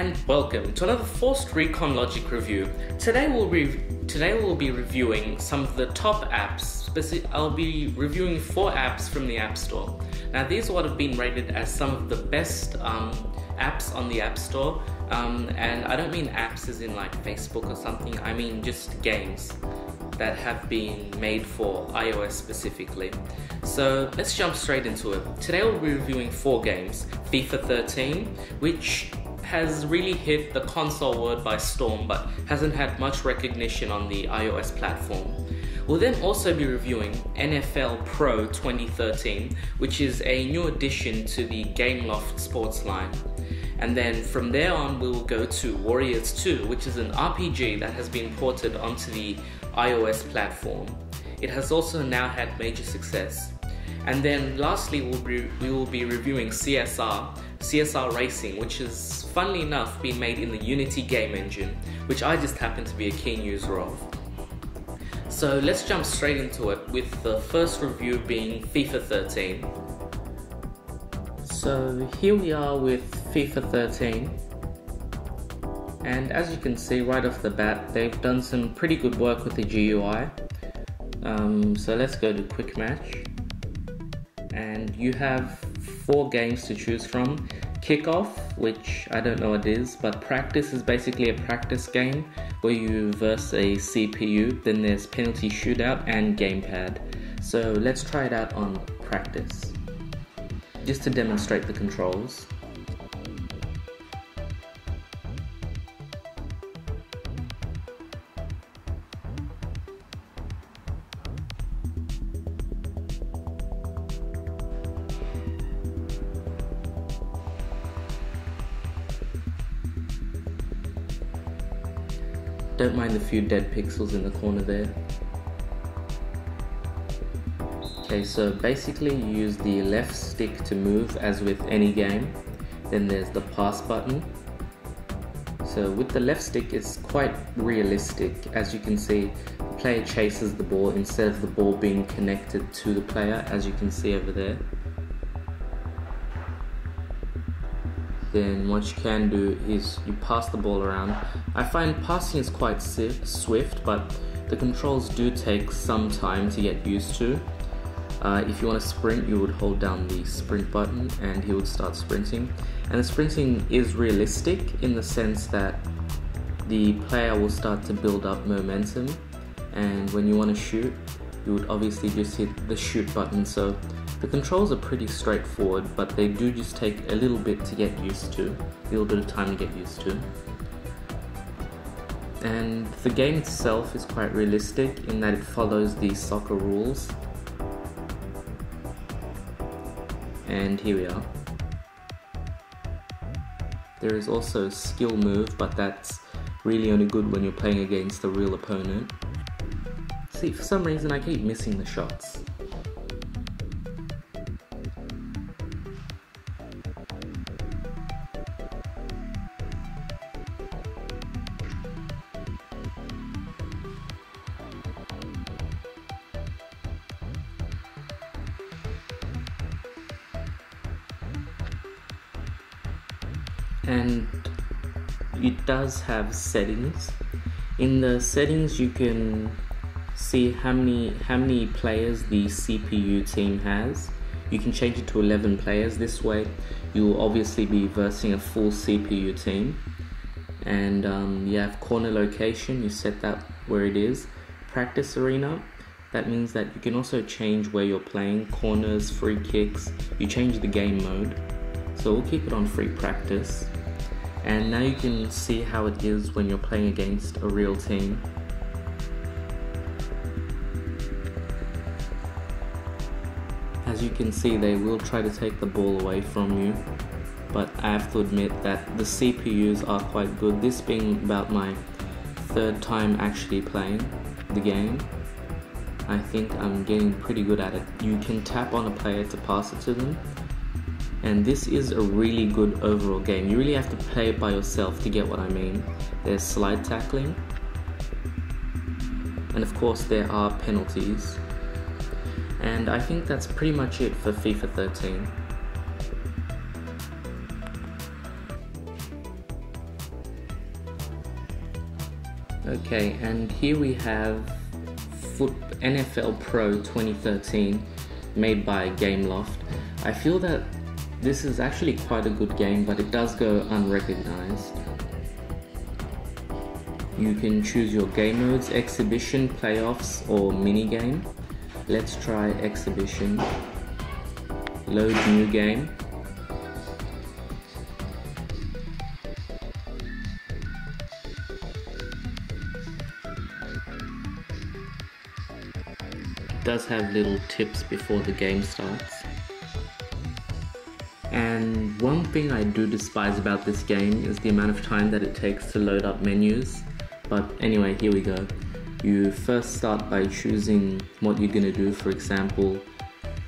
and welcome to another Forced Recon Logic review. Today we'll be reviewing some of the top apps. I'll be reviewing 4 apps from the App Store. Now these are what have been rated as some of the best apps on the App Store, and I don't mean apps as in like Facebook or something. I mean just games that have been made for iOS specifically. So let's jump straight into it. Today we'll be reviewing 4 games. FIFA 13, which has really hit the console world by storm but hasn't had much recognition on the iOS platform. We'll then also be reviewing NFL Pro 2013, which is a new addition to the Gameloft sports line. And then from there on we will go to Warriors 2, which is an RPG that has been ported onto the iOS platform. It has also now had major success. And then lastly we will be reviewing CSR Racing, which is funnily enough been made in the Unity game engine, which I just happen to be a keen user of. So let's jump straight into it, with the first review being FIFA 13. So here we are with FIFA 13, and as you can see right off the bat, they've done some pretty good work with the GUI. So let's go to Quick Match, and you have 4 games to choose from. Kickoff, which I don't know what it is, but Practice is basically a practice game where you verse a CPU. Then there's Penalty Shootout and Gamepad. So let's try it out on Practice, just to demonstrate the controls. Don't mind the few dead pixels in the corner there. Okay, so basically you use the left stick to move as with any game. Then there's the pass button. So with the left stick it's quite realistic. As you can see, the player chases the ball instead of the ball being connected to the player, as you can see over there. Then what you can do is you pass the ball around. I find passing is quite swift, but the controls do take some time to get used to. If you want to sprint, you would hold down the sprint button and he would start sprinting. And the sprinting is realistic in the sense that the player will start to build up momentum, and when you want to shoot, you would obviously just hit the shoot button. So the controls are pretty straightforward, but they do just take a little bit to get used to, a little bit of time to get used to. And the game itself is quite realistic in that it follows the soccer rules. And here we are. There is also a skill move, but that's really only good when you're playing against a real opponent. See, for some reason I keep missing the shots. And it does have settings. In the settings you can see how many players the CPU team has. You can change it to 11 players. This way you'll obviously be versing a full CPU team. And you have corner location, you set that where it is. Practice arena, that means that you can also change where you're playing, corners, free kicks. You change the game mode. So we'll keep it on free practice. And now you can see how it is when you're playing against a real team. As you can see, they will try to take the ball away from you, but I have to admit that the CPUs are quite good. This being about my 3rd time actually playing the game, I think I'm getting pretty good at it. You can tap on a player to pass it to them. And this is a really good overall game. You really have to play it by yourself to get what I mean. There's slide tackling. And of course there are penalties. And I think that's pretty much it for FIFA 13. Okay, and here we have NFL Pro 2013 made by Gameloft. I feel that this is actually quite a good game, but it does go unrecognized. You can choose your game modes: exhibition, playoffs, or minigame. Let's try exhibition. Load new game. It does have little tips before the game starts. And one thing I do despise about this game is the amount of time that it takes to load up menus. But anyway, here we go. You first start by choosing what you're gonna do. For example,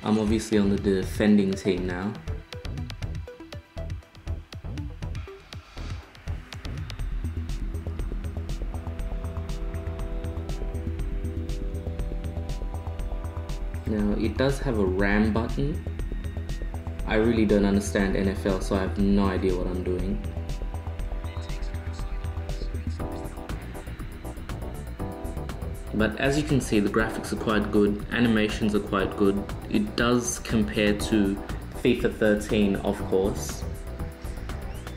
I'm obviously on the defending team now. Now, it does have a RAM button. I really don't understand NFL, so I have no idea what I'm doing. But as you can see, the graphics are quite good, animations are quite good. It does compare to FIFA 13, of course.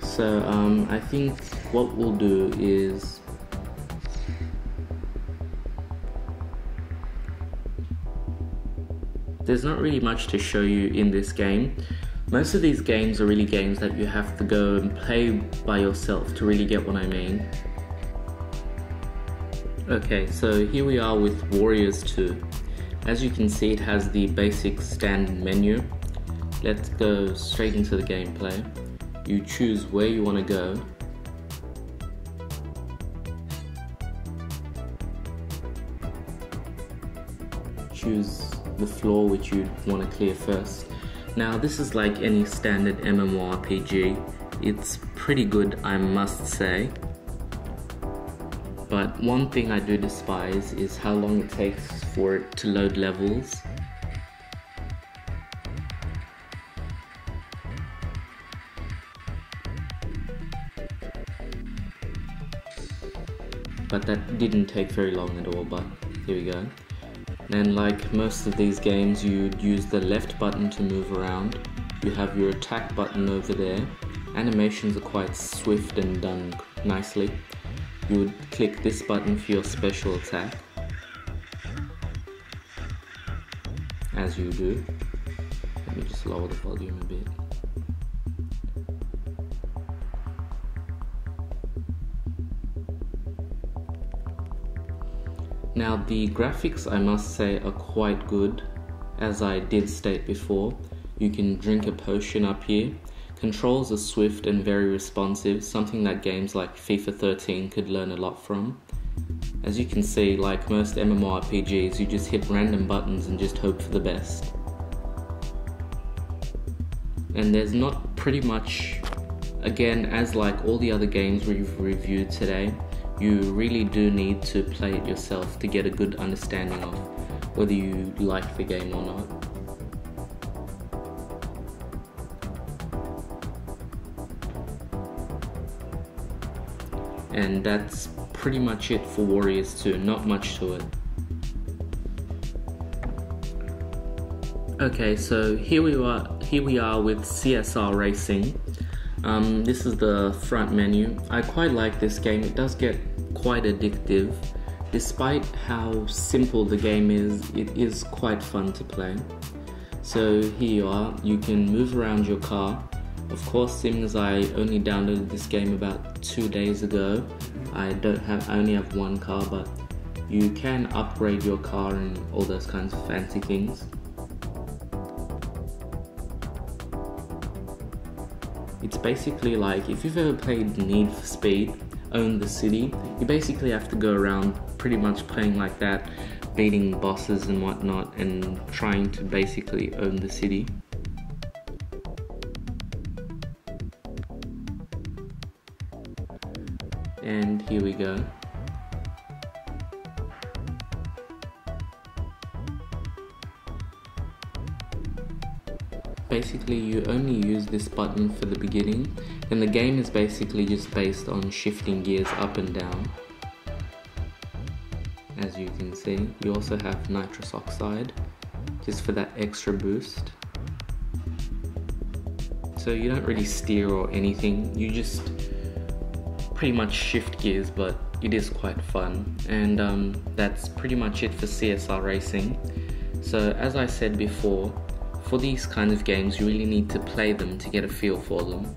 So I think what we'll do is there's not really much to show you in this game. Most of these games are really games that you have to go and play by yourself to really get what I mean. Okay, so here we are with Warriors 2. As you can see, it has the basic standard menu. Let's go straight into the gameplay. You choose where you want to go. Choose the floor which you want to clear first. Now this is like any standard MMORPG. It's pretty good, I must say. But one thing I do despise is how long it takes for it to load levels. But that didn't take very long at all, but here we go. And like most of these games, you'd use the left button to move around. You have your attack button over there. Animations are quite swift and done nicely. You would click this button for your special attack, as you do. Let me just lower the volume a bit. Now the graphics, I must say, are quite good. As I did state before, you can drink a potion up here. Controls are swift and very responsive, something that games like FIFA 13 could learn a lot from. As you can see, like most MMORPGs, you just hit random buttons and just hope for the best. And there's not pretty much, again, as like all the other games we've reviewed today, you really do need to play it yourself to get a good understanding of whether you like the game or not. And that's pretty much it for Warriors 2, not much to it. Okay, so here we are with CSR Racing. This is the front menu. I quite like this game. It does get quite addictive. Despite how simple the game is, it is quite fun to play. So here you are. You can move around your car. Of course, seeing as I only downloaded this game about 2 days ago, I only have one car, but you can upgrade your car and all those kinds of fancy things. It's basically like, if you've ever played Need for Speed, Own the City, you basically have to go around pretty much playing like that, beating bosses and whatnot, and trying to basically own the city. And here we go. Basically, you only use this button for the beginning, and the game is basically just based on shifting gears up and down. as you can see. You also have nitrous oxide, just for that extra boost. So you don't really steer or anything, you just pretty much shift gears, but it is quite fun. And that's pretty much it for CSR racing. So as I said before, for these kinds of games you really need to play them to get a feel for them.